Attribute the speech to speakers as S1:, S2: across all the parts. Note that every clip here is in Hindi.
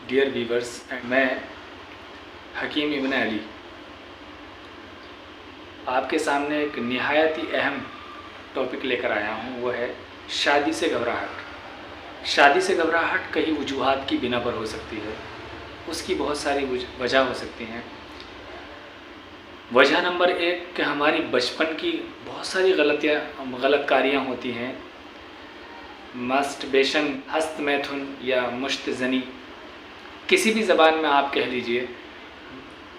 S1: डियर वीवर्स, मैं हकीम इब्न अली आपके सामने एक निहायत ही अहम टॉपिक लेकर आया हूँ। वो है शादी से घबराहट। शादी से घबराहट कई वजूहात की बिना पर हो सकती है, उसकी बहुत सारी वजह हो सकती हैं। वजह नंबर एक कि हमारी बचपन की बहुत सारी गलतकारियाँ होती हैं। मस्टर्बेशन, हस्तमैथुन या मुश्तज़नी, किसी भी ज़बान में आप कह लीजिए,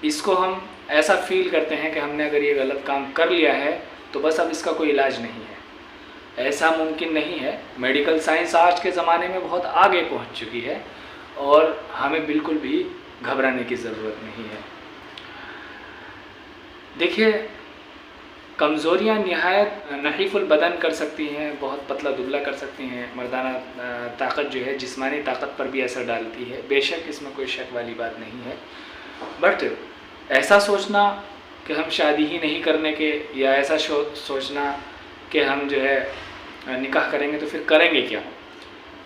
S1: इसको हम ऐसा फील करते हैं कि हमने अगर ये गलत काम कर लिया है तो बस अब इसका कोई इलाज नहीं है। ऐसा मुमकिन नहीं है। मेडिकल साइंस आज के ज़माने में बहुत आगे पहुंच चुकी है और हमें बिल्कुल भी घबराने की ज़रूरत नहीं है। देखिए, कमज़ोरियाँ निहायत नहीफ़ुल बदन कर सकती हैं, बहुत पतला दुबला कर सकती हैं। मर्दाना ताकत जो है जिस्मानी ताकत पर भी असर डालती है। बेशक इसमें कोई शक वाली बात नहीं है, बट ऐसा सोचना कि हम शादी ही नहीं करने के, या ऐसा सोचना कि हम जो है निकाह करेंगे तो फिर करेंगे क्या,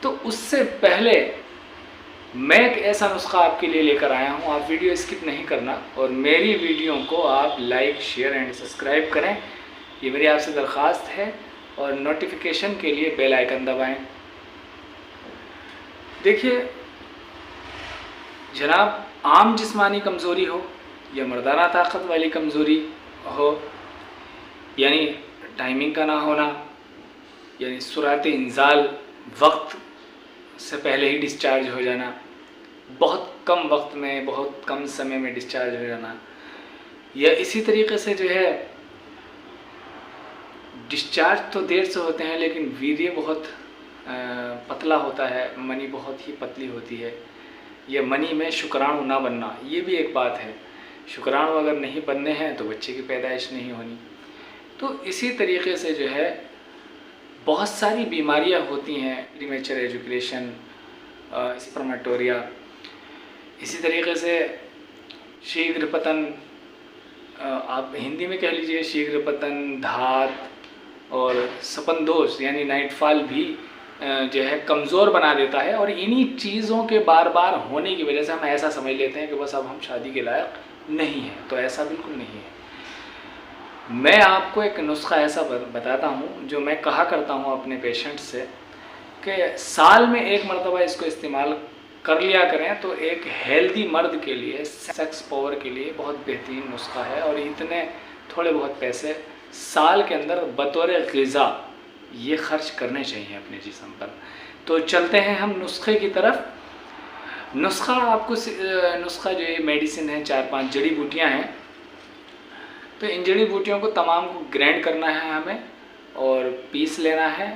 S1: तो उससे पहले मैं एक ऐसा नुस्खा आपके लिए लेकर आया हूँ। आप वीडियो स्किप नहीं करना और मेरी वीडियो को आप लाइक, शेयर एंड सब्सक्राइब करें, ये मेरी आपसे दरख्वास्त है। और नोटिफिकेशन के लिए बेल आइकन दबाएं। देखिए जनाब, आम जिस्मानी कमज़ोरी हो या मर्दाना ताकत वाली कमज़ोरी हो, यानी टाइमिंग का ना होना, यानी सुरात इंजाल, वक्त से पहले ही डिस्चार्ज हो जाना, बहुत कम वक्त में, बहुत कम समय में डिस्चार्ज हो जाना, या इसी तरीके से जो है डिस्चार्ज तो देर से होते हैं लेकिन वीर्य बहुत पतला होता है, मनी बहुत ही पतली होती है, या मनी में शुक्राणु ना बनना, ये भी एक बात है। शुक्राणु अगर नहीं बनने हैं तो बच्चे की पैदाइश नहीं होनी। तो इसी तरीके से जो है बहुत सारी बीमारियां होती हैं, प्रीमेच्योर एजुकेशन, स्पर्मेटोरिया, इसी तरीके से शीघ्र पतन, आप हिंदी में कह लीजिए शीघ्र पतन, धात और सपनदोष यानी नाइटफॉल भी जो है कमज़ोर बना देता है। और इन्हीं चीज़ों के बार बार होने की वजह से हम ऐसा समझ लेते हैं कि बस अब हम शादी के लायक नहीं हैं, तो ऐसा बिल्कुल नहीं है। मैं आपको एक नुस्खा ऐसा बताता हूँ जो मैं कहा करता हूँ अपने पेशेंट्स से कि साल में एक मरतबा इसको इस्तेमाल कर लिया करें तो एक हेल्दी मर्द के लिए, सेक्स पावर के लिए बहुत बेहतरीन नुस्खा है। और इतने थोड़े बहुत पैसे साल के अंदर बतौर ग़िज़ा ये खर्च करने चाहिए अपने जिस्म पर। तो चलते हैं हम नुस्खे की तरफ। नुस्खा जो ये मेडिसिन है, 4-5 जड़ी बूटियाँ हैं। तो इन जड़ी बूटियों को तमाम को ग्राइंड करना है हमें और पीस लेना है।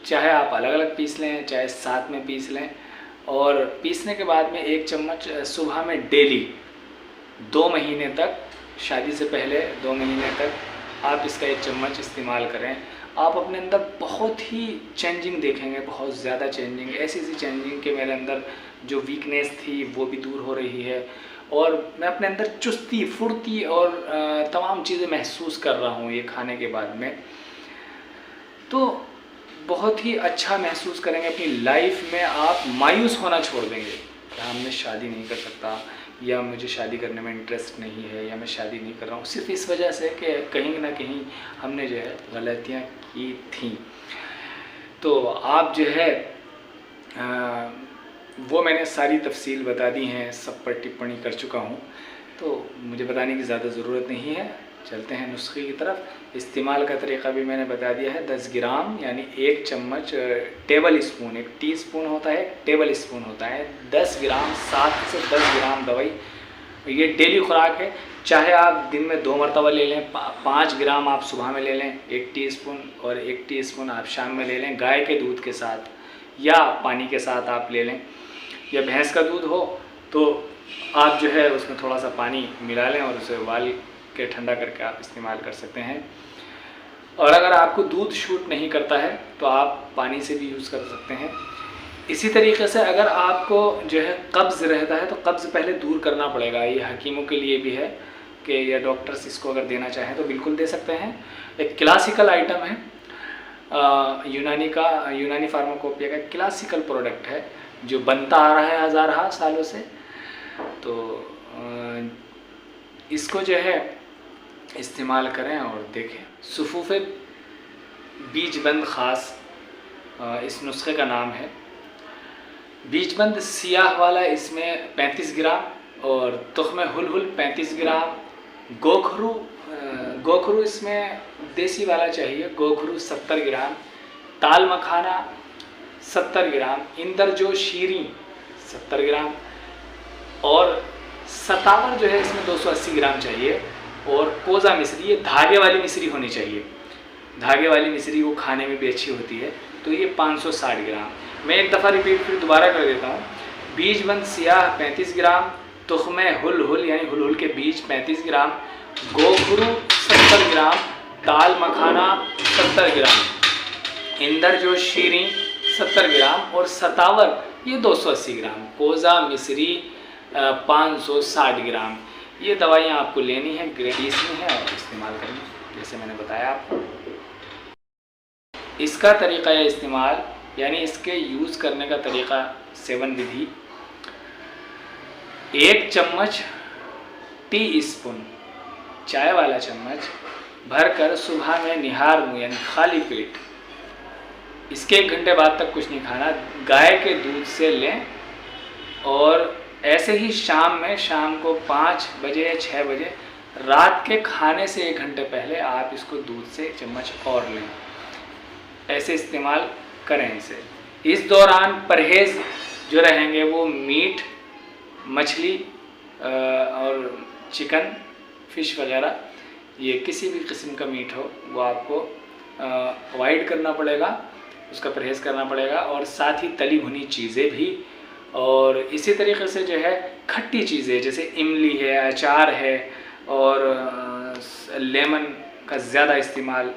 S1: चाहे आप अलग अलग पीस लें, चाहे साथ में पीस लें। और पीसने के बाद में 1 चम्मच सुबह में डेली 2 महीने तक, शादी से पहले 2 महीने तक आप इसका 1 चम्मच इस्तेमाल करें। आप अपने अंदर बहुत ही चेंजिंग देखेंगे, बहुत ज़्यादा चेंजिंग, ऐसी चेंजिंग कि मेरे अंदर जो वीकनेस थी वो भी दूर हो रही है और मैं अपने अंदर चुस्ती, फुर्ती और तमाम चीज़ें महसूस कर रहा हूँ ये खाने के बाद में। तो बहुत ही अच्छा महसूस करेंगे अपनी लाइफ में। आप मायूस होना छोड़ देंगे, हाँ मैं शादी नहीं कर सकता, या मुझे शादी करने में इंटरेस्ट नहीं है, या मैं शादी नहीं कर रहा हूँ, सिर्फ इस वजह से कि कहीं ना कहीं हमने जो है गलतियाँ की थी। तो आप जो है वो मैंने सारी तफसील बता दी हैं, सब पर टिप्पणी कर चुका हूँ, तो मुझे बताने की ज़्यादा ज़रूरत नहीं है। चलते हैं नुस्खे की तरफ। इस्तेमाल का तरीक़ा भी मैंने बता दिया है। 10 ग्राम यानी 1 चम्मच, टेबल स्पून, 1 टीस्पून होता है, 1 टेबल स्पून होता है, 10 ग्राम, 7 से 10 ग्राम दवाई, ये डेली खुराक है। चाहे आप दिन में 2 मरतबा ले लें, 5 ग्राम आप सुबह में ले लें 1 टीस्पून, और 1 टीस्पून आप शाम में ले लें, गाय के दूध के साथ या पानी के साथ आप ले लें। या भैंस का दूध हो तो आप जो है उसमें थोड़ा सा पानी मिला लें और उसे उबाल के ठंडा करके आप इस्तेमाल कर सकते हैं। और अगर आपको दूध शूट नहीं करता है तो आप पानी से भी यूज़ कर सकते हैं। इसी तरीके से अगर आपको जो है कब्ज़ रहता है तो कब्ज़ पहले दूर करना पड़ेगा। ये हकीमों के लिए भी है कि या डॉक्टर्स इसको अगर देना चाहें तो बिल्कुल दे सकते हैं। एक क्लासिकल आइटम है, यूनानी फार्माकोपिया का क्लासिकल प्रोडक्ट है, जो बनता आ रहा है हज़ार सालों से। तो इसको जो है इस्तेमाल करें और देखें। सुफूफ़े बीजबंद ख़ास इस नुस्खे का नाम है। बीजबंद सियाह वाला इसमें 35 ग्राम और तुख्म हुलहुल 35 ग्राम, गोखरू इसमें देसी वाला चाहिए, गोखरू 70 ग्राम, ताल मखाना 70 ग्राम, इंदरजो शीरी 70 ग्राम और सतावर जो है इसमें 280 ग्राम चाहिए। और कोज़ा मिश्री, ये धागे वाली मिश्री होनी चाहिए, धागे वाली मिश्री वो खाने में भी अच्छी होती है। तो ये 560 ग्राम। मैं एक दफ़ा रिपीट फिर दोबारा कर देता हूँ। बीजबंद सियाह 35 ग्राम, तुख्म हुलहुल यानी हुलहुल के बीज 35 ग्राम, गोखरू 70 ग्राम, ताल मखाना 70 ग्राम, इंदरजो शीरी 70 ग्राम और सतावर ये 280 ग्राम, कोज़ा मिश्री 560 ग्राम। ये दवाइयाँ आपको लेनी है, ग्रेडीज में है और इस्तेमाल करनी जैसे मैंने बताया आपको। इसका तरीक़ा इस्तेमाल यानी इसके यूज़ करने का तरीक़ा, सेवन विधि। 1 चम्मच टी स्पून चाय वाला चम्मच भरकर सुबह में निहार मुँह यानी खाली पेट, इसके 1 घंटे बाद तक कुछ नहीं खाना, गाय के दूध से लें। और ऐसे ही शाम को 5 बजे या 6 बजे रात के खाने से 1 घंटे पहले आप इसको दूध से 1 चम्मच और लें। ऐसे इस्तेमाल करें इसे। इस दौरान परहेज़ जो रहेंगे वो मीट, मछली और चिकन, फ़िश वगैरह, ये किसी भी किस्म का मीट हो वो आपको अवॉइड करना पड़ेगा, उसका परहेज़ करना पड़ेगा। और साथ ही तली भुनी चीज़ें भी। और इसी तरीके से जो है खट्टी चीज़ें जैसे इमली है, अचार है और लेमन का ज़्यादा इस्तेमाल,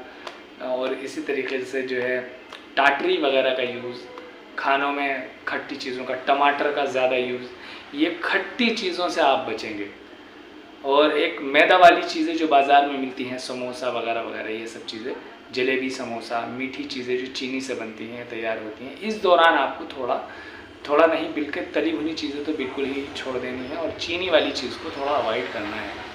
S1: और इसी तरीके से जो है टाटरी वगैरह का यूज़ खानों में, खट्टी चीज़ों का, टमाटर का ज़्यादा यूज़, ये खट्टी चीज़ों से आप बचेंगे। और एक मैदा वाली चीज़ें जो बाज़ार में मिलती हैं, समोसा वगैरह वगैरह, ये सब चीज़ें, जलेबी, समोसा, मीठी चीज़ें जो चीनी से बनती हैं, तैयार होती हैं, इस दौरान आपको थोड़ा नहीं बिल्कुल तली भुनी चीज़ें तो बिल्कुल ही छोड़ देनी है और चीनी वाली चीज़ को थोड़ा अवॉइड करना है।